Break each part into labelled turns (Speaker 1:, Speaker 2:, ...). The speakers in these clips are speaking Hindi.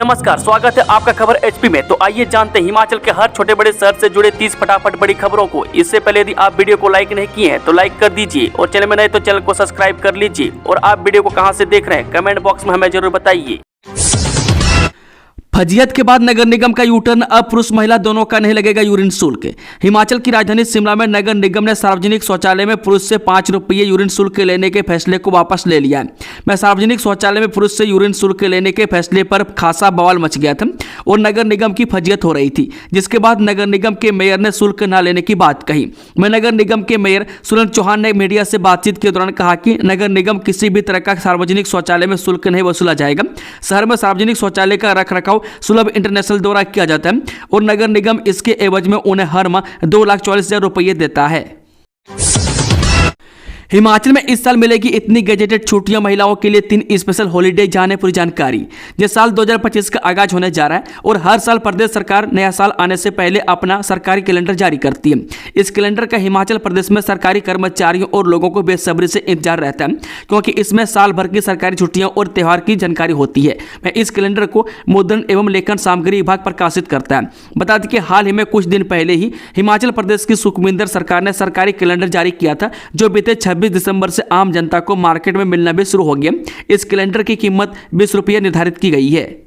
Speaker 1: नमस्कार, स्वागत है आपका खबर एचपी में। तो आइए जानते हैं हिमाचल के हर छोटे बड़े शहर से जुड़े 30 फटाफट बड़ी खबरों को। इससे पहले यदि आप वीडियो को लाइक नहीं किए हैं तो लाइक कर दीजिए और चैनल में नए तो चैनल को सब्सक्राइब कर लीजिए। और आप वीडियो को कहां से देख रहे हैं कमेंट बॉक्स में हमें जरूर बताइए। फजीहत के बाद नगर निगम का यूटर्न, अब पुरुष महिला दोनों का नहीं लगेगा यूरिन शुल्क। हिमाचल की राजधानी शिमला में नगर निगम ने सार्वजनिक शौचालय में पुरुष से 5 रुपये यूरिन शुल्क लेने के फैसले को वापस ले लिया है। मैं सार्वजनिक शौचालय में पुरुष से यूरिन शुल्क लेने के फैसले पर खासा बवाल मच गया था और नगर निगम की फजीहत हो रही थी, जिसके बाद नगर निगम के मेयर ने शुल्क न लेने की बात कही। मैं नगर निगम के मेयर सुरेंद्र चौहान ने मीडिया से बातचीत के दौरान कहा कि नगर निगम किसी भी तरह का सार्वजनिक शौचालय में शुल्क नहीं वसूला जाएगा। शहर में सार्वजनिक शौचालय का रखरखाव सुलभ इंटरनेशनल द्वारा किया जाता है और नगर निगम इसके एवज में उन्हें हर माह 2,40,000 रुपये देता है। हिमाचल में इस साल मिलेगी इतनी गजेटेड छुट्टियां महिलाओं के लिए 3 स्पेशल हॉलीडे जाने पूरी जानकारी। ये साल 2025 का आगाज होने जा रहा है और हर साल प्रदेश सरकार नया साल आने से पहले अपना सरकारी कैलेंडर जारी करती है। इस कैलेंडर का हिमाचल प्रदेश में सरकारी कर्मचारियों और लोगों को बेसब्री से इंतजार रहता है, क्योंकि इसमें साल भर की सरकारी छुट्टियां और त्यौहार की जानकारी होती है। मैं इस कैलेंडर को मुद्रण एवं लेखन सामग्री विभाग प्रकाशित करता है। बता दें कि हाल ही में कुछ दिन पहले ही हिमाचल प्रदेश की सुखविंदर सरकार ने सरकारी कैलेंडर जारी किया था, जो बीते 26 दिसंबर से आम जनता को मार्केट में मिलना भी शुरू हो गया। इस कैलेंडर की कीमत 20 रुपये निर्धारित की गई है।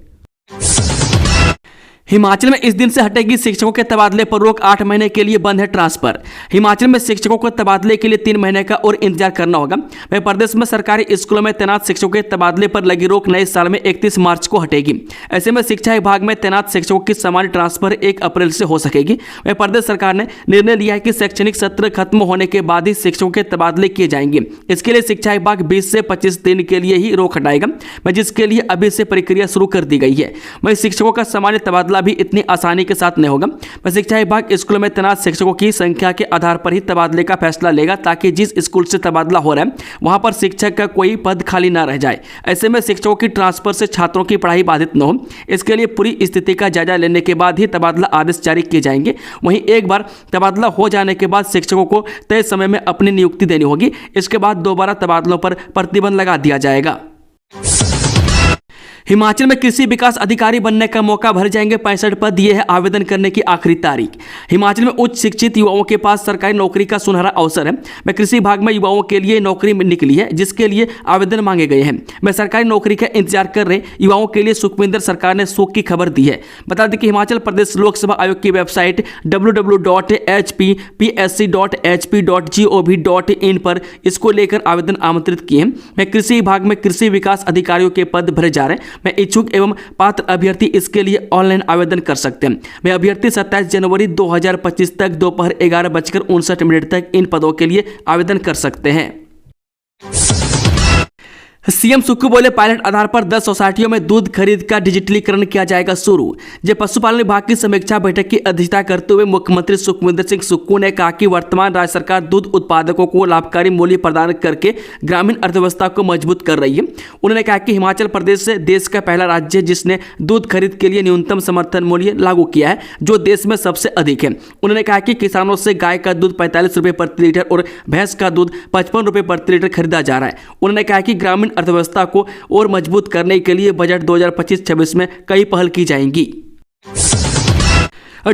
Speaker 1: हिमाचल में इस दिन से हटेगी शिक्षकों के तबादले पर रोक, 8 महीने के लिए बंद है ट्रांसफर। हिमाचल में शिक्षकों को तबादले के लिए 3 महीने का और इंतजार करना होगा। वहीं प्रदेश में सरकारी स्कूलों में तैनात शिक्षकों के तबादले पर लगी रोक नए साल में 31 मार्च को हटेगी। ऐसे में शिक्षा विभाग में तैनात शिक्षकों की सामान्य ट्रांसफर 1 अप्रैल से हो सकेगी। वहीं प्रदेश सरकार ने निर्णय लिया है कि शैक्षणिक सत्र खत्म होने के बाद ही शिक्षकों के तबादले किए जाएंगे। इसके लिए शिक्षा विभाग 20 से 25 दिन के लिए ही रोक हटाएगा, जिसके लिए अभी से प्रक्रिया शुरू कर दी गई है। वहीं शिक्षकों का सामान्य तबादला भी इतनी आसानी के साथ नहीं होगा। शिक्षा विभाग स्कूलों में तैनात शिक्षकों की संख्या के आधार पर ही तबादले का फैसला लेगा, ताकि जिस स्कूल से तबादला हो रहा है वहां पर शिक्षक का कोई पद खाली ना रह जाए। ऐसे में शिक्षकों की ट्रांसफर से छात्रों की पढ़ाई बाधित न हो, इसके लिए पूरी स्थिति का जायजा लेने के बाद ही तबादला आदेश जारी किए जाएंगे। वहीं एक बार तबादला हो जाने के बाद शिक्षकों को तय समय में अपनी नियुक्ति देनी होगी। इसके बाद दोबारा तबादलों पर प्रतिबंध लगा दिया जाएगा। हिमाचल में कृषि विकास अधिकारी बनने का मौका भर जाएंगे 65 पद, ये है आवेदन करने की आखिरी तारीख। हिमाचल में उच्च शिक्षित युवाओं के पास सरकारी नौकरी का सुनहरा अवसर है। मैं कृषि विभाग में युवाओं के लिए नौकरी निकली है, जिसके लिए आवेदन मांगे गए हैं। मैं सरकारी नौकरी का इंतजार कर रहे युवाओं के लिए सुखविंदर सरकार ने सुख की खबर दी है। बता दें कि हिमाचल प्रदेश लोकसेवा आयोग की वेबसाइट www.hpsc.hp.gov.in पर इसको लेकर आवेदन आमंत्रित किए हैं। मैं कृषि विभाग में कृषि विकास अधिकारियों के पद भरे जा रहे हैं। मैं इच्छुक एवं पात्र अभ्यर्थी इसके लिए ऑनलाइन आवेदन कर सकते हैं। मैं अभ्यर्थी 27 जनवरी 2025 तक दोपहर 11:59 तक इन पदों के लिए आवेदन कर सकते हैं। सीएम सुक्खू बोले, पायलट आधार पर 10 सोसाइटियों में दूध खरीद का डिजिटलीकरण किया जाएगा शुरू। जब पशुपालन विभाग की समीक्षा बैठक की अध्यक्षता करते हुए मुख्यमंत्री सुखविंदर सिंह सुक्खू ने कहा कि वर्तमान राज्य सरकार दूध उत्पादकों को लाभकारी मूल्य प्रदान करके ग्रामीण अर्थव्यवस्था को मजबूत कर रही है। उन्होंने कहा कि हिमाचल प्रदेश से देश का पहला राज्य है जिसने दूध खरीद के लिए न्यूनतम समर्थन मूल्य लागू किया है, जो देश में सबसे अधिक है। उन्होंने कहा कि किसानों से गाय का दूध 45 रुपये प्रति लीटर और भैंस का दूध 55 रुपये प्रति लीटर खरीदा जा रहा है। उन्होंने कहा कि ग्रामीण अर्थव्यवस्था को और मजबूत करने के लिए बजट 2025-26 में कई पहल की जाएंगी।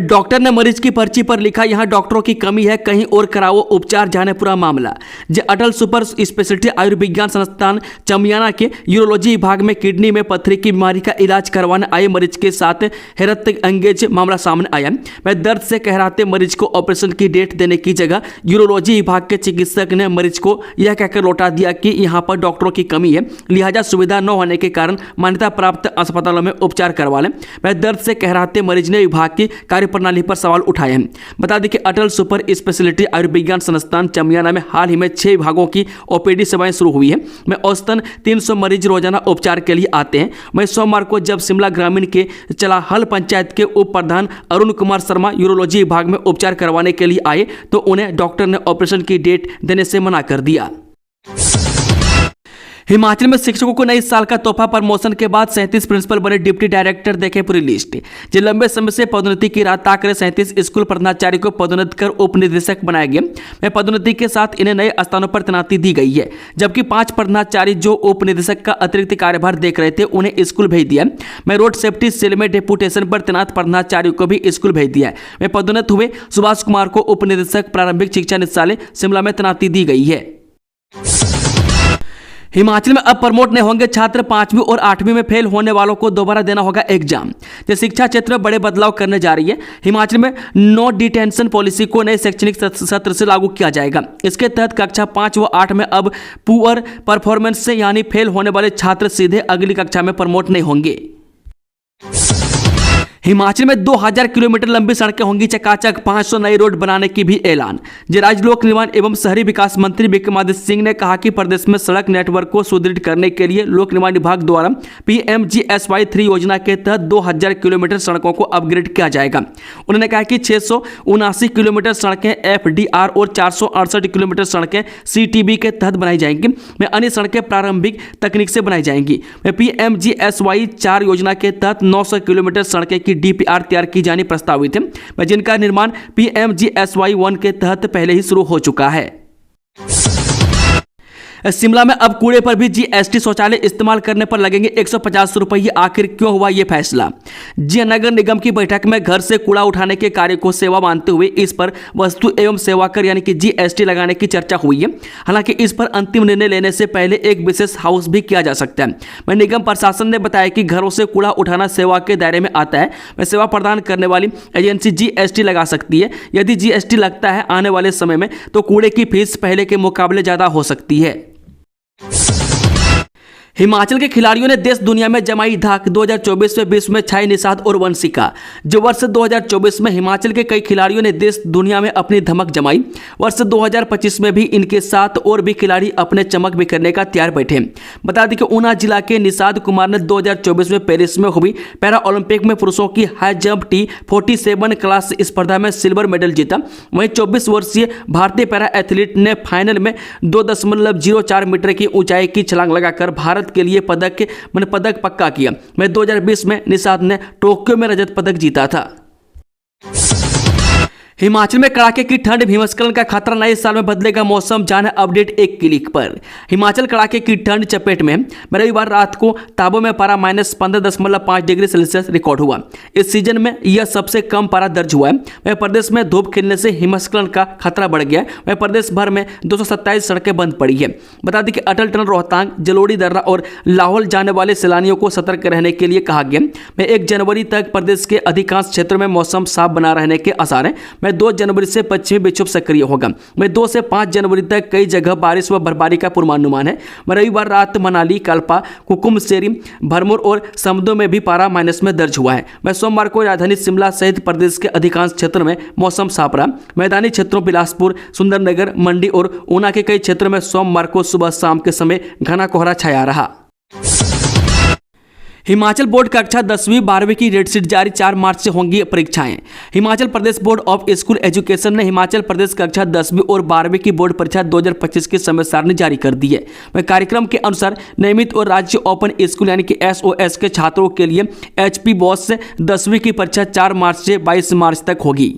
Speaker 1: डॉक्टर ने मरीज की पर्ची पर लिखा, यहां डॉक्टरों की कमी है, कहीं और कराओ उपचार, जाने पूरा मामला। जो अटल सुपर स्पेशलिटी आयुर्विज्ञान संस्थान चमियाना के यूरोलॉजी विभाग में किडनी में पत्थरी की बीमारी का इलाज करवाने आए मरीज के साथ हैरत अंगेज मामला सामने आया। वह दर्द से कहराते मरीज को ऑपरेशन की डेट देने की जगह यूरोलॉजी विभाग के चिकित्सक ने मरीज को यह कहकर लौटा दिया कि यहां पर डॉक्टरों की कमी है, लिहाजा सुविधा न होने के कारण मान्यता प्राप्त अस्पतालों में उपचार करवा लें। वह दर्द से कहराते मरीज ने विभाग की कार्यप्रणाली पर सवाल उठाए हैं। बता दें कि अटल सुपर स्पेशलिटी आयुर्विज्ञान संस्थान चमियाना में हाल ही में 6 विभागों की ओपीडी सेवाएं शुरू हुई है। में औसतन 300 मरीज रोजाना उपचार के लिए आते हैं। वहीं सोमवार को जब शिमला ग्रामीण के चलाहल पंचायत के उप प्रधान अरुण कुमार शर्मा यूरोलॉजी विभाग में उपचार करवाने के लिए आए तो उन्हें डॉक्टर ने ऑपरेशन की डेट देने से मना कर दिया। हिमाचल में शिक्षकों को नए साल का तोहफा। प्रमोशन के बाद 37 प्रिंसिपल बने डिप्टी डायरेक्टर। देखें पूरी लिस्ट। जो लंबे समय से पदोन्नति की राह ताक रहे 37 स्कूल प्रधानाचार्य को पदोन्नत कर उप निदेशक बनाया गया। में पदोन्नति के साथ इन्हें नए स्थानों पर तैनाती दी गई है, जबकि 5 प्रधानाचार्य जो उप निदेशक का अतिरिक्त कार्यभार देख रहे थे उन्हें स्कूल भेज दिया। मैं रोड सेफ्टी सेल में डेपुटेशन पर तैनात प्रधानाचार्य को भी स्कूल भेज दिया। में पदोन्नत हुए सुभाष कुमार को उप निदेशक प्रारंभिक शिक्षा निदेशालय शिमला में तैनाती दी गई है। हिमाचल में अब प्रमोट नहीं होंगे छात्र। 5वीं और 8वीं में फेल होने वालों को दोबारा देना होगा एग्जाम। जो शिक्षा क्षेत्र में बड़े बदलाव करने जा रही है। हिमाचल में नो डिटेंशन पॉलिसी को नए शैक्षणिक सत्र से लागू किया जाएगा। इसके तहत कक्षा 5 व 8 में अब पुअर परफॉर्मेंस से यानी फेल होने वाले छात्र सीधे अगली कक्षा में प्रमोट नहीं होंगे। हिमाचल में 2000 किलोमीटर लंबी सड़कें होंगी चकाचक। 500 नई रोड बनाने की भी ऐलान। राज्य लोक निर्माण एवं शहरी विकास मंत्री विक्रमादित्य सिंह ने कहा कि प्रदेश में सड़क नेटवर्क को सुदृढ़ करने के लिए लोक निर्माण विभाग द्वारा PMGSY 3 योजना के तहत 2000 किलोमीटर सड़कों को अपग्रेड किया जाएगा। उन्होंने कहा कि 679 किलोमीटर सड़कें FDR और 468 किलोमीटर सड़कें CTB के तहत बनाई जाएंगी। में अन्य सड़कें प्रारंभिक तकनीक से बनाई जाएंगी। में PMGSY 4 योजना के तहत 900 किलोमीटर सड़कें की DPR तैयार की जानी प्रस्तावित है, जिनका निर्माण PMGSY 1 के तहत पहले ही शुरू हो चुका है। शिमला में अब कूड़े पर भी GST शौचालय इस्तेमाल करने पर लगेंगे 150 रुपये। आखिर क्यों हुआ ये फैसला? नगर निगम की बैठक में घर से कूड़ा उठाने के कार्य को सेवा मानते हुए इस पर वस्तु एवं सेवा कर यानी कि GST लगाने की चर्चा हुई है। हालांकि इस पर अंतिम निर्णय लेने से पहले एक विशेष हाउस भी किया जा सकता है। निगम प्रशासन ने बताया कि घरों से कूड़ा उठाना सेवा के दायरे में आता है। सेवा प्रदान करने वाली एजेंसी GST लगा सकती है। यदि GST लगता है आने वाले समय में तो कूड़े की फीस पहले के मुकाबले ज्यादा हो सकती है। हिमाचल के खिलाड़ियों ने देश दुनिया में जमाई धाक। 2024 में विश्व में छाई निषाद और वंशिका। जो वर्ष 2024 में हिमाचल के कई खिलाड़ियों ने देश दुनिया में अपनी धमक जमाई। वर्ष 2025 में भी इनके साथ और भी खिलाड़ी अपने चमक बिखरने का तैयार बैठे। बता दें कि ऊना जिला के निषाद कुमार ने 2024 में पेरिस में हुई पैरा ओलंपिक में पुरुषों की हाई जंप T47 क्लास स्पर्धा में सिल्वर मेडल जीता। वहीं 24 वर्षीय भारतीय पैरा एथलीट ने फाइनल में 2.04 मीटर की ऊंचाई की छलांग लगाकर भारत के लिए पदक पक्का किया। 2020 में निषाद ने टोक्यो में रजत पदक जीता था। हिमाचल में कड़ाके की ठंड। हिमस्खलन का खतरा। नए साल में बदलेगा मौसम। जाने अपडेट एक क्लिक पर। हिमाचल कड़ाके की ठंड चपेट में। रविवार रात को ताबो में पारा -15.5 डिग्री सेल्सियस रिकॉर्ड हुआ। इस सीजन में यह सबसे कम पारा दर्ज हुआ है। वह प्रदेश में धूप खिलने से हिमस्खलन का खतरा बढ़ गया। वह प्रदेश भर में 227 सड़कें बंद पड़ी है। बता दें कि अटल टनल रोहतांग, जलोड़ी दर्रा और लाहौल जाने वाले सैलानियों को सतर्क रहने के लिए कहा गया। 1 जनवरी तक प्रदेश के अधिकांश क्षेत्रों में मौसम साफ बना रहने के आसार हैं। 2 जनवरी से पश्चिमी विक्षोभ सक्रिय होगा। 2 से 5 जनवरी तक कई जगह बारिश व बर्फबारी का पूर्वानुमान है। रविवार रात मनाली, कल्पा, कुकुमसेरी, भरमौर और समदो में भी पारा माइनस में दर्ज हुआ है। सोमवार को राजधानी शिमला सहित प्रदेश के अधिकांश क्षेत्रों में मौसम साफ रहा। मैदानी क्षेत्रों बिलासपुर, सुंदरनगर, मंडी और ऊना के कई क्षेत्रों में सोमवार को सुबह शाम के समय घना कोहरा छाया रहा। हिमाचल बोर्ड कक्षा 10वीं 12वीं की रेट शीट जारी। 4 मार्च से होंगी परीक्षाएं। Himachal Pradesh board of school education ने हिमाचल प्रदेश कक्षा 10वीं और 12वीं की बोर्ड परीक्षा 2025 की समय सारणी जारी कर दी है। वह कार्यक्रम के अनुसार नियमित और राज्य ओपन स्कूल यानी कि SOS के छात्रों के लिए HP बोस से 10वीं की परीक्षा 4 मार्च से 22 मार्च तक होगी।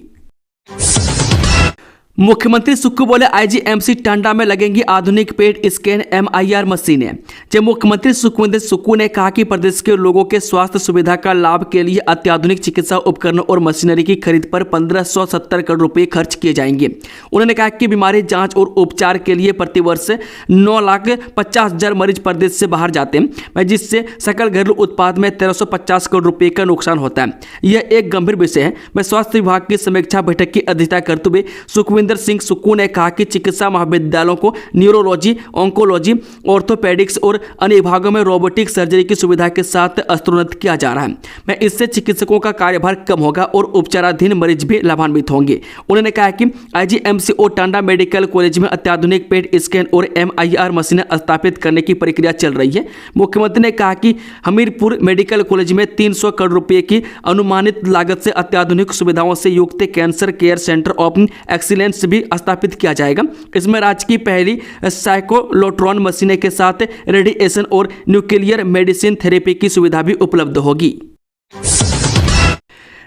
Speaker 1: मुख्यमंत्री सुक्खू बोले IGMC टांडा में लगेंगी आधुनिक पेट स्कैन MIR मशीनें। जब मुख्यमंत्री सुखविंदर सुक्खू ने कहा कि प्रदेश के लोगों के स्वास्थ्य सुविधा का लाभ के लिए अत्याधुनिक चिकित्सा उपकरणों और मशीनरी की खरीद पर 1570 करोड़ रुपए खर्च किए जाएंगे। उन्होंने कहा कि बीमारी जांच और उपचार के लिए प्रतिवर्ष 9,50,000 मरीज प्रदेश से बाहर जाते हैं, जिससे सकल घरेलू उत्पाद में 1350 करोड़ रुपए का नुकसान होता है। यह एक गंभीर विषय है। मैं स्वास्थ्य विभाग की समीक्षा बैठक की अध्यक्षता करते हुए सुखविंदर सिंह सुक्खू ने कहा कि चिकित्सा महाविद्यालयों को न्यूरोलॉजी, ऑन्कोलॉजी, ऑर्थोपेडिक्स और अन्य विभागों में रोबोटिक सर्जरी की सुविधा के साथ स्तरोन्नत किया जा रहा है। मैं इससे चिकित्सकों का कार्यभार कम होगा और उपचाराधीन मरीज भी लाभान्वित होंगे। उन्होंने कहा कि IGMC और टांडा मेडिकल कॉलेज में अत्याधुनिक पेट स्कैन और MIR मशीनें स्थापित करने की प्रक्रिया चल रही है। मुख्यमंत्री ने कहा कि हमीरपुर मेडिकल कॉलेज में 300 करोड़ रुपए की अनुमानित लागत से अत्याधुनिक सुविधाओं से युक्त cancer care centre of excellence units भी स्थापित किया जाएगा। इसमें राज्य की पहली साइक्लोट्रॉन मशीनें के साथ रेडिएशन और न्यूक्लियर मेडिसिन थेरेपी की सुविधा भी उपलब्ध होगी।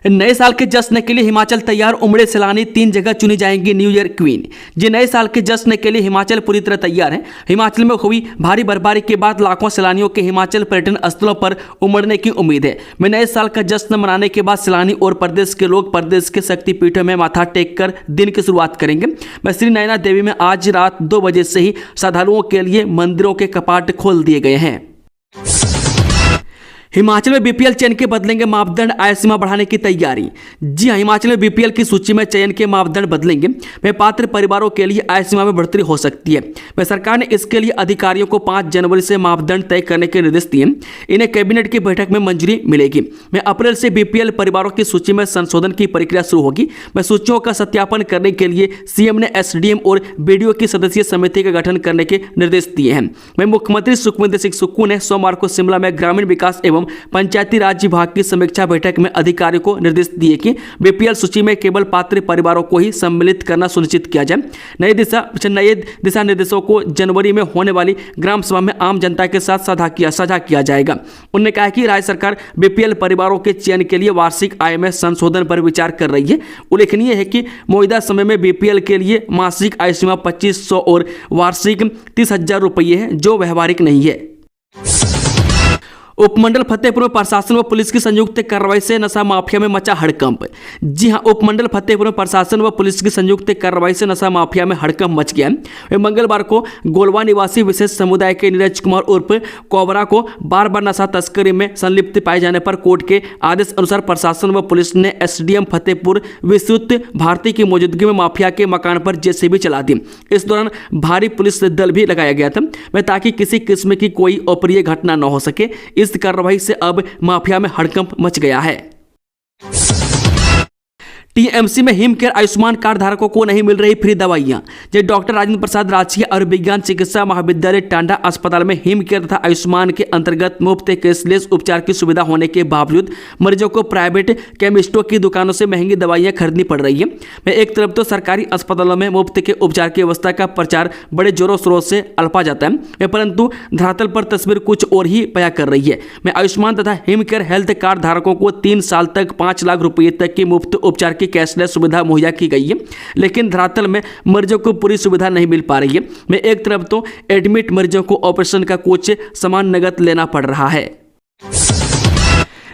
Speaker 1: नए साल के जश्न के लिए हिमाचल तैयार, उमड़े सैलानी 3 जगह चुनी जाएंगी न्यू ईयर क्वीन। जी, नए साल के जश्न के लिए हिमाचल पूरी तरह तैयार है। हिमाचल में हुई भारी बर्फबारी के बाद लाखों सैलानियों के हिमाचल पर्यटन स्थलों पर उमड़ने की उम्मीद है। में नए साल का जश्न मनाने के बाद सैलानी और प्रदेश के लोग प्रदेश के शक्तिपीठों में माथा टेक कर दिन की शुरुआत करेंगे। श्री नयना देवी में आज रात 2 बजे से ही श्रद्धालुओं के लिए मंदिरों के कपाट खोल दिए गए हैं। हिमाचल में बीपीएल चयन के बदलेंगे मापदंड, आय सीमा बढ़ाने की तैयारी। जी हां, हिमाचल में बीपीएल की सूची में चयन के मापदंड बदलेंगे। वे पात्र परिवारों के लिए आय सीमा में बढ़ोतरी हो सकती है। वह सरकार ने इसके लिए अधिकारियों को 5 जनवरी से मापदंड तय करने के निर्देश दिए। इन्हें कैबिनेट की बैठक में मंजूरी मिलेगी। में अप्रैल से बीपीएल परिवारों की सूची में संशोधन की प्रक्रिया शुरू होगी। वह सूचियों का सत्यापन करने के लिए सीएम ने एसडीएम और बीडीओ की सदस्यीय समिति का गठन करने के निर्देश दिए हैं। वह मुख्यमंत्री सुखविंदर सिंह सुक्खू ने सोमवार को शिमला में ग्रामीण विकास एवं पंचायती राज विभाग की समीक्षा बैठक में अधिकारियों को निर्देश दिए कि बीपीएल सूची में केवल पात्र परिवारों को ही सम्मिलित करना सुनिश्चित किया जाए। नए दिशा निर्देशों को जनवरी में होने वाली ग्राम सभा में आम जनता के साथ साझा किया जाएगा। उन्होंने कहा कि राज्य सरकार बीपीएल परिवारों के चयन के लिए वार्षिक आय में संशोधन पर विचार कर रही है। उल्लेखनीय है कि मौजूदा समय में बीपीएल के लिए मासिक आय सीमा 2500 और वार्षिक 30,000 रुपये है, जो व्यवहारिक नहीं है। उपमंडल फतेहपुर में प्रशासन व पुलिस की संयुक्त कार्रवाई से नशा माफिया में मचा हड़कंप। जी हां, उपमंडल फतेहपुर में प्रशासन व पुलिस की संयुक्त कार्रवाई से नशा माफिया में हड़कंप मच गया। वे मंगलवार को गोलवा निवासी विशेष समुदाय के नीरज कुमार उर्फ कोबरा को बार नशा तस्करी में संलिप्त पाए जाने पर कोर्ट के आदेश अनुसार प्रशासन व पुलिस ने एसडीएम फतेहपुर विश्रुत भारती की मौजूदगी में माफिया के मकान पर जेसीबी चला दी। इस दौरान भारी पुलिस दल भी लगाया गया था ताकि किसी किस्म की कोई अप्रिय घटना न हो सके। इस कार्रवाई से अब माफिया में हड़कंप मच गया है। टीएमसी में हिम केयर आयुष्मान कार्ड धारकों को नहीं मिल रही फ्री दवाइयां। जब डॉक्टर राजेंद्र प्रसाद राजकीय आयुर्विज्ञान चिकित्सा महाविद्यालय टांडा अस्पताल में हिम केयर तथा आयुष्मान के अंतर्गत मुफ्त कैशलेस उपचार की सुविधा होने के बावजूद मरीजों को प्राइवेट केमिस्टों की दुकानों से महंगी दवाइयां खरीदनी पड़ रही है। एक तरफ तो सरकारी अस्पतालों में मुफ्त के उपचार की व्यवस्था का प्रचार बड़े जोरों शोरों से अल्पा जाता है, परंतु धरातल पर तस्वीर कुछ और ही बयां कर रही है। आयुष्मान तथा हिम केयर हेल्थ कार्ड धारकों को 3 साल तक 5 लाख रुपये तक की मुफ्त उपचार की कैशलेस सुविधा मुहैया की गई है, लेकिन धरातल में मरीजों को पूरी सुविधा नहीं मिल पा रही है। एक तरफ तो एडमिट मरीजों को ऑपरेशन का कुछ सामान नगद लेना पड़ रहा है।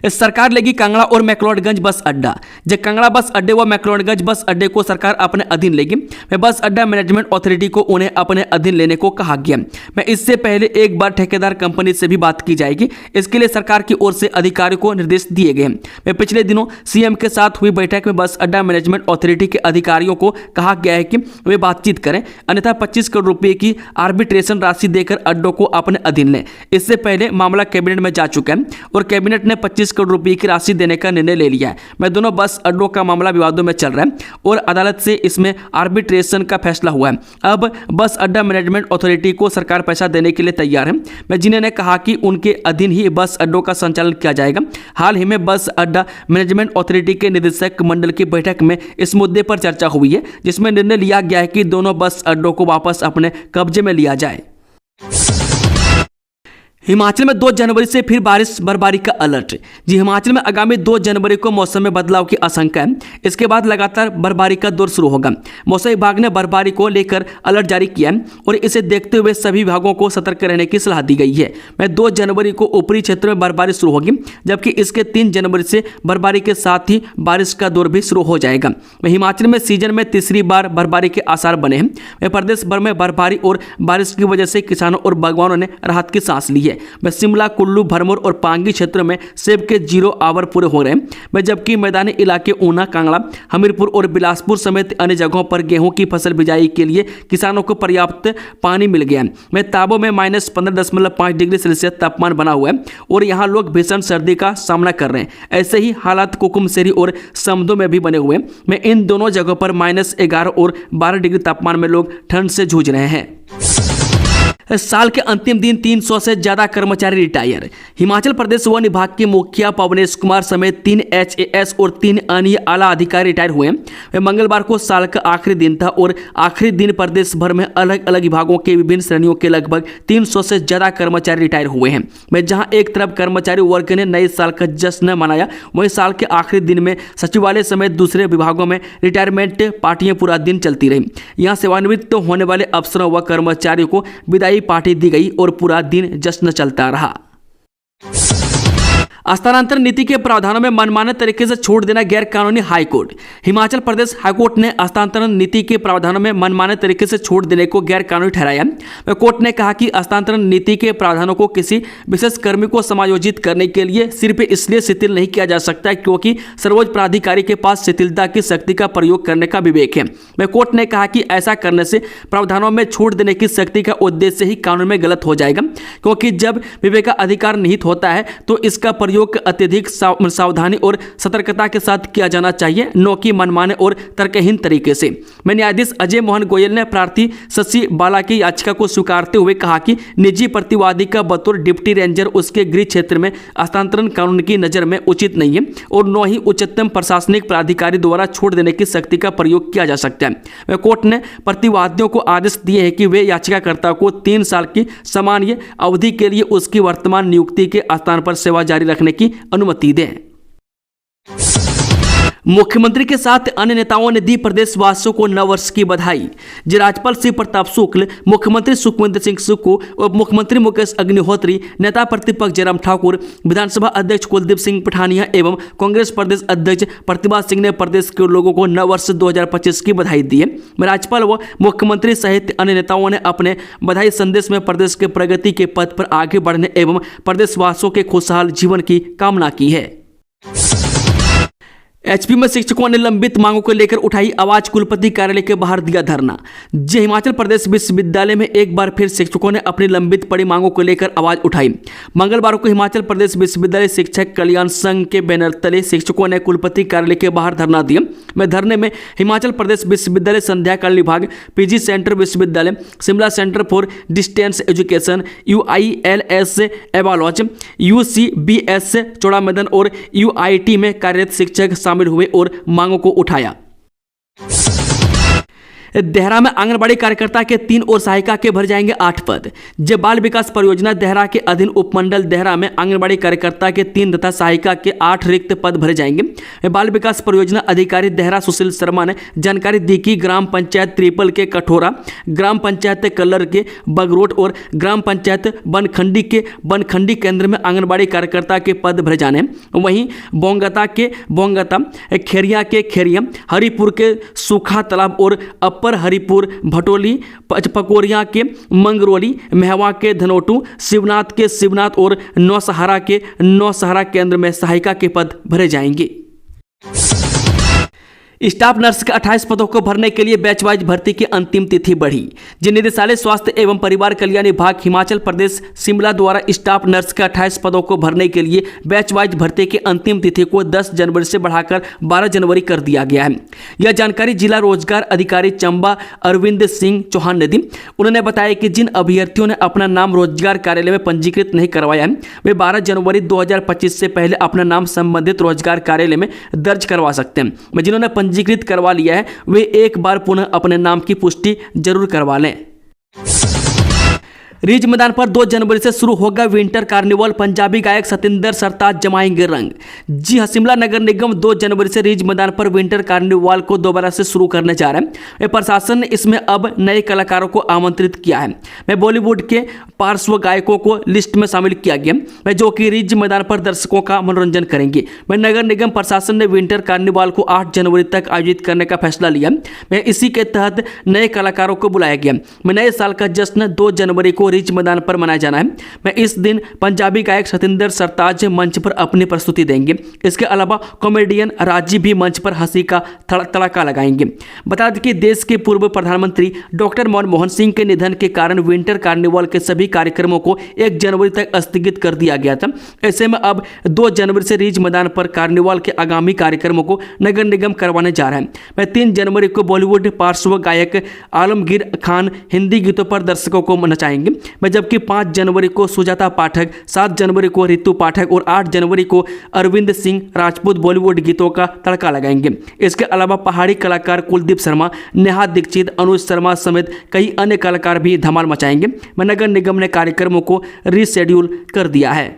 Speaker 1: सरकार लेगी कांगड़ा और मैक्लोडगंज बस अड्डा। जब कांगड़ा बस अड्डे व मैक्लोडगंज बस अड्डे को सरकार अपने अधीन लेगी। बस अड्डा मैनेजमेंट अथॉरिटी को उन्हें अपने अधीन लेने को कहा गया। इससे पहले एक बार ठेकेदार कंपनी से भी बात की जाएगी। इसके लिए सरकार की ओर से अधिकारियों को निर्देश दिए गए। पिछले दिनों सीएम के साथ हुई बैठक में बस अड्डा मैनेजमेंट अथॉरिटी के अधिकारियों को कहा गया है कि वे बातचीत करें, अन्यथा 25 करोड़ रुपये की आर्बिट्रेशन राशि देकर अड्डों को अपने अधीन लें। इससे पहले मामला कैबिनेट में जा चुका है और कैबिनेट ने 25 करोड़ रुपये की राशि देने का निर्णय ले लिया है। दोनों बस अड्डों का मामला विवादों में चल रहा है और अदालत से इसमें आर्बिट्रेशन का फैसला हुआ है। अब बस अड्डा मैनेजमेंट अथॉरिटी को सरकार पैसा देने के लिए तैयार है, जिन्होंने कहा कि उनके अधीन ही बस अड्डों का संचालन किया जाएगा। हाल ही में बस अड्डा मैनेजमेंट अथॉरिटी के निदेशक मंडल की बैठक में इस मुद्दे पर चर्चा हुई है, जिसमें निर्णय लिया गया है कि दोनों बस अड्डों को वापस अपने कब्जे में लिया जाए। हिमाचल में 2 जनवरी से फिर बर्फबारी का अलर्ट। जी, हिमाचल में आगामी 2 जनवरी को मौसम में बदलाव की आशंका है। इसके बाद लगातार बर्फबारी का दौर शुरू होगा। मौसम विभाग ने बर्फबारी को लेकर अलर्ट जारी किया है और इसे देखते हुए सभी विभागों को सतर्क रहने की सलाह दी गई है। 2 जनवरी को ऊपरी क्षेत्र में बर्फबारी शुरू होगी, जबकि इसके 3 जनवरी से बर्फबारी के साथ ही बारिश का दौर भी शुरू हो जाएगा। हिमाचल में सीजन में तीसरी बार बर्फबारी के आसार बने हैं। प्रदेश भर में बर्फबारी और बारिश की वजह से किसानों और बागवानों ने राहत की सांस ली है। शिमला, कुल्लू, भरमौर और पांगी क्षेत्र में सेब के 0 आवर पूरे हो रहे हैं, जबकि मैदानी इलाके ऊना, कांगड़ा, हमीरपुर और बिलासपुर समेत अन्य जगहों पर गेहूं की फसल बिजाई के लिए किसानों को पर्याप्त पानी मिल गया है। ताबो में -15.5 डिग्री सेल्सियस तापमान बना हुआ है और यहाँ लोग भीषण सर्दी का सामना कर रहे हैं। ऐसे ही हालात कुकुमसेरी और समदो में भी बने हुए हैं। इन दोनों जगहों पर -11 और 12 डिग्री तापमान में लोग ठंड से जूझ रहे हैं। साल के अंतिम दिन 300 से ज्यादा कर्मचारी रिटायर। हिमाचल प्रदेश वन विभाग के मुखिया पवनेश कुमार समेत 3 HAS और 3 अन्य आला अधिकारी रिटायर हुए हैं। मंगलवार को साल का आखिरी दिन था और आखिरी दिन प्रदेश भर में अलग अलग विभागों के विभिन्न श्रेणियों के लगभग 300 से ज्यादा कर्मचारी रिटायर हुए हैं। जहां एक तरफ कर्मचारी वर्ग ने नए साल का जश्न मनाया, वहीं साल के आखिरी दिन में सचिवालय समेत दूसरे विभागों में रिटायरमेंट पार्टियां पूरा दिन चलती रही। यहां सेवानिवृत्त होने वाले अफसरों व कर्मचारियों को विदाई पार्टी दी गई और पूरा दिन जश्न चलता रहा। स्थानांतरण नीति के प्रावधानों में मनमाने तरीके से छूट देना गैर कानूनी। हाईकोर्ट। हिमाचल प्रदेश हाईकोर्ट ने स्थानांतरण नीति के प्रावधानों में मनमाने तरीके से छूट देने को गैर कानूनी ठहराया। कोर्ट ने कहा कि स्थानांतरण नीति के प्रावधानों को किसी विशेष कर्मी को समायोजित करने के लिए सिर्फ इसलिए शिथिल नहीं किया जा सकता क्योंकि सर्वोच्च प्राधिकारी के पास शिथिलता की शक्ति का प्रयोग करने का विवेक है। कोर्ट ने कहा कि ऐसा करने से प्रावधानों में छूट देने की शक्ति का उद्देश्य ही कानून में गलत हो जाएगा, क्योंकि जब विवेकाधिकार निहित होता है तो इसका प्रयोग अत्यधिक सावधानी और सतर्कता के साथ किया जाना चाहिए, न कि मनमाने और तर्कहीन तरीके से। न्यायाधीश अजय मोहन गोयल ने प्रार्थी शशि बाला की याचिका को स्वीकारते हुए कहा कि निजी प्रतिवादी का बतौर डिप्टी रेंजर उसके गृह क्षेत्र में हस्तांतरण कानून की नजर में उचित नहीं है और न ही उच्चतम प्रशासनिक प्राधिकारी द्वारा छोड़ देने की शक्ति का प्रयोग किया जा सकता है। कोर्ट ने प्रतिवादियों को आदेश दिए हैं कि वे याचिकाकर्ता को 3 साल की सामान्य अवधि के लिए उसकी वर्तमान नियुक्ति के स्थान पर सेवा जारी रखने की अनुमति दें। मुख्यमंत्री के साथ अन्य नेताओं ने दी प्रदेशवासियों को नववर्ष की बधाई। राज्यपाल शिव प्रताप शुक्ल, मुख्यमंत्री सुखविंदर सिंह सुक्खू, उप मुख्यमंत्री मुकेश अग्निहोत्री, नेता प्रतिपक्ष जयराम ठाकुर, विधानसभा अध्यक्ष कुलदीप सिंह पठानिया एवं कांग्रेस प्रदेश अध्यक्ष प्रतिभा सिंह ने प्रदेश के लोगों को नववर्ष 2025 की बधाई दी है। राज्यपाल व मुख्यमंत्री सहित अन्य नेताओं ने अपने बधाई संदेश में प्रदेश के प्रगति के पथ पर आगे बढ़ने एवं प्रदेशवासियों के खुशहाल जीवन की कामना की है। एचपी में शिक्षकों ने लंबित मांगों को लेकर उठाई आवाज, कुलपति कार्यालय के बाहर दिया धरना। हिमाचल प्रदेश विश्वविद्यालय में एक बार फिर शिक्षकों ने अपनी लंबित पड़ी मांगों को लेकर आवाज उठाई। मंगलवार को हिमाचल प्रदेश विश्वविद्यालय शिक्षक कल्याण संघ के बैनर तले शिक्षकों ने कुलपति कार्यालय के बाहर धरना दिया। धरने में हिमाचल प्रदेश विश्वविद्यालय संध्याकाल विभाग, पीजी सेंटर विश्वविद्यालय, Shimla centre for distance education, UILS एवालॉज, UCBS चौड़ामैदान और UIT में कार्यरत शिक्षक शामिल हुए और मांगों को उठाया। देहरा में आंगनबाड़ी कार्यकर्ता के 3 और सहायिका के भर जाएंगे 8 पद। बाल विकास परियोजना देहरा के अधीन उपमंडल देहरा में आंगनबाड़ी कार्यकर्ता के 3 तथा सहायिका के 8 रिक्त पद भरे जाएंगे। बाल विकास परियोजना अधिकारी देहरा सुशील शर्मा ने जानकारी दी कि ग्राम पंचायत त्रिपल के कठोरा, ग्राम पंचायत कल्लर के बगरोट और ग्राम पंचायत बनखंडी के बनखंडी केंद्र में आंगनबाड़ी कार्यकर्ता के पद भरे जाने। वहीं बोंगता के बोंगता, खेरिया के खेरिया, हरिपुर के सूखा तालाब और अपर हरिपुर, भटोली, पकोरिया के मंगरोली, महवा के धनोटू, शिवनाथ के शिवनाथ और नौसहारा के नौसहारा केंद्र में सहायिका के पद भरे जाएंगे। स्टाफ नर्स के 28 पदों को भरने के लिए बैच वाइज भर्ती की अंतिम तिथि बढ़ी। निदेशालय स्वास्थ्य एवं परिवार कल्याण विभाग हिमाचल प्रदेश शिमला द्वारा स्टाफ नर्स के 28 पदों को भरने के लिए बैच वाइज भर्ती की अंतिम तिथि को 10 जनवरी से बढ़ाकर 12 जनवरी कर दिया गया है। यह जानकारी जिला रोजगार अधिकारी चंबा अरविंद सिंह चौहान ने दी। उन्होंने बताया कि जिन अभ्यर्थियों ने अपना नाम रोजगार कार्यालय में पंजीकृत नहीं करवाया है, वे 12 जनवरी 2025 से पहले अपना नाम संबंधित रोजगार कार्यालय में दर्ज करवा सकते हैं। जिन्होंने पंजीकृत करवा लिया है वे एक बार पुनः अपने नाम की पुष्टि जरूर करवा लें। रिज मैदान पर 2 जनवरी से शुरू होगा विंटर कार्निवल, पंजाबी गायक सतिंदर सरताज जमाएंगे रंग। जी हां, शिमला नगर निगम 2 जनवरी से रिज मैदान पर विंटर कार्निवल को दोबारा से शुरू करने जा रहा है। प्रशासन ने इसमें अब नए कलाकारों को आमंत्रित किया है। बॉलीवुड के पार्श्व गायकों को लिस्ट में शामिल किया गया, जो कि रिज मैदान पर दर्शकों का मनोरंजन करेंगे। नगर निगम प्रशासन ने विंटर कार्निवल को 8 जनवरी तक आयोजित करने का फैसला लिया। इसी के तहत नए कलाकारों को बुलाया गया। नए साल का जश्न 2 जनवरी को रिज मैदान पर मनाया जाना है। इस दिन पंजाबी गायक सतिंदर सरताज मंच पर अपनी प्रस्तुति देंगे। इसके अलावा कॉमेडियन राजीव भी मंच पर हंसी का तड़का लगाएंगे। बता दें कि देश के पूर्व प्रधानमंत्री डॉक्टर मनमोहन सिंह के निधन के कारण विंटर कार्निवल के सभी कार्यक्रमों को 1 जनवरी तक स्थगित कर दिया गया था। ऐसे में अब 2 जनवरी से रिज मैदान पर कार्निवल के आगामी कार्यक्रमों को नगर निगम करवाने जा रहा है। 3 जनवरी को बॉलीवुड पार्श्व गायक आलमगीर खान हिंदी गीतों पर दर्शकों को नचाएंगे। में, जबकि 5 जनवरी को सुजाता पाठक, 7 जनवरी को रितु पाठक और 8 जनवरी को अरविंद सिंह राजपूत बॉलीवुड गीतों का तड़का लगाएंगे। इसके अलावा पहाड़ी कलाकार कुलदीप शर्मा, नेहा दीक्षित, अनुज शर्मा समेत कई अन्य कलाकार भी धमाल मचाएंगे। नगर निगम ने कार्यक्रमों को रीशेड्यूल कर दिया है।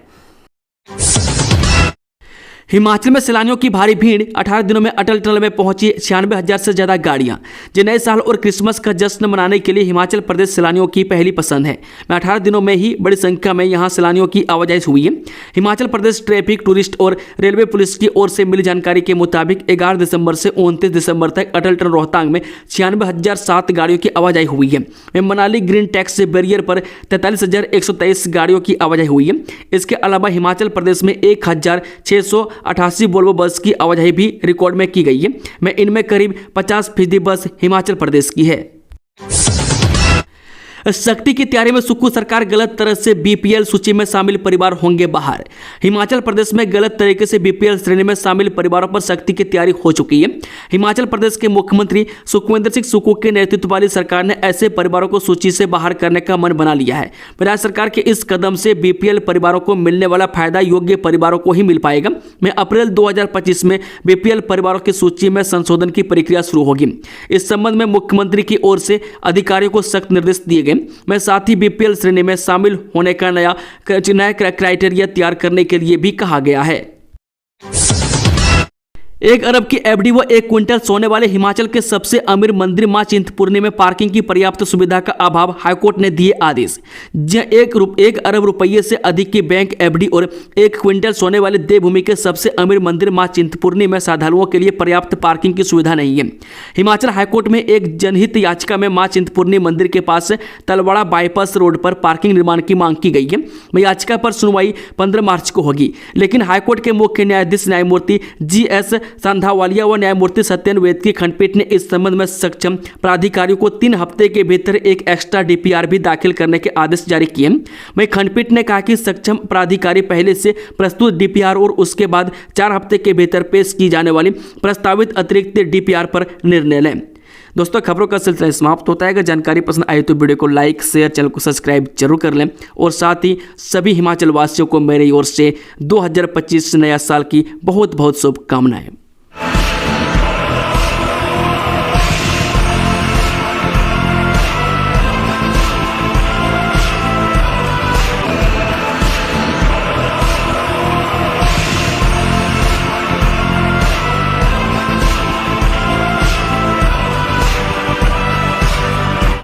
Speaker 1: हिमाचल में सैलानियों की भारी भीड़, 18 दिनों में अटल टनल में पहुंची 96,000 से ज्यादा गाड़ियां। जो नए साल और क्रिसमस का जश्न मनाने के लिए हिमाचल प्रदेश सैलानियों की पहली पसंद है। 18 दिनों में ही बड़ी संख्या में यहां सैलानियों की आवाजाही हुई है। हिमाचल प्रदेश ट्रैफिक, टूरिस्ट और रेलवे पुलिस की ओर से मिली जानकारी के मुताबिक 11 दिसंबर से 29 दिसंबर तक अटल टनल रोहतांग में 96,007 गाड़ियों की आवाजाही हुई है। मनाली ग्रीन टैक्स बैरियर पर 43,123 गाड़ियों की आवाजाही हुई है। इसके अलावा हिमाचल प्रदेश में 1,688 वोल्वो बस की आवाजाही भी रिकॉर्ड में की गई है। इनमें करीब 50% बस हिमाचल प्रदेश की है। शक्ति की तैयारी में सुक्खू सरकार, गलत तरह से बीपीएल सूची में शामिल परिवार होंगे बाहर। हिमाचल प्रदेश में गलत तरीके से बीपीएल श्रेणी में शामिल परिवारों पर सख्ती की तैयारी हो चुकी है। हिमाचल प्रदेश के मुख्यमंत्री सुखविंदर सिंह सुक्खू के नेतृत्व वाली सरकार ने ऐसे परिवारों को सूची से बाहर करने का मन बना लिया है। राज्य सरकार के इस कदम से बीपीएल परिवारों को मिलने वाला फायदा योग्य परिवारों को ही मिल पाएगा। अप्रैल 2025 में बीपीएल परिवारों की सूची में संशोधन की प्रक्रिया शुरू होगी। इस संबंध में मुख्यमंत्री की ओर से अधिकारियों को सख्त निर्देश दिए गए। में साथ ही बीपीएल श्रेणी में शामिल होने का नया क्राइटेरिया तैयार करने के लिए भी कहा गया है। 1 अरब की एफडी व 1 क्विंटल सोने वाले हिमाचल के सबसे अमीर मंदिर मां चिंतपूर्णी में पार्किंग की पर्याप्त सुविधा का अभाव, हाईकोर्ट ने दिए आदेश। 1 अरब रुपये से अधिक की बैंक एफडी और 1 क्विंटल सोने वाले देवभूमि के सबसे अमीर मंदिर मां चिंतपूर्णी में श्रद्धालुओं के लिए पर्याप्त पार्किंग की सुविधा नहीं है। हिमाचल हाईकोर्ट में एक जनहित याचिका में मां चिंतपूर्णी मंदिर के पास तलवाड़ा बाईपास रोड पर पार्किंग निर्माण की मांग की गई है। याचिका पर सुनवाई 15 मार्च को होगी, लेकिन हाईकोर्ट के मुख्य न्यायाधीश न्यायमूर्ति GS सांधावालिया व न्यायमूर्ति सत्यन वेद की खंडपीठ ने इस संबंध में सक्षम प्राधिकारियों को 3 हफ्ते के भीतर एक एक्स्ट्रा DPR भी दाखिल करने के आदेश जारी किए। वहीं खंडपीठ ने कहा कि सक्षम प्राधिकारी पहले से प्रस्तुत DPR और उसके बाद 4 हफ्ते के भीतर पेश की जाने वाली प्रस्तावित अतिरिक्त DPR पर निर्णय लें। दोस्तों, खबरों का सिलसिला समाप्त होता है। अगर जानकारी पसंद आई तो वीडियो को लाइक, शेयर, चैनल को सब्सक्राइब जरूर कर लें और साथ ही सभी हिमाचल वासियों को मेरी ओर से 2025 नया साल की बहुत बहुत शुभकामनाएं।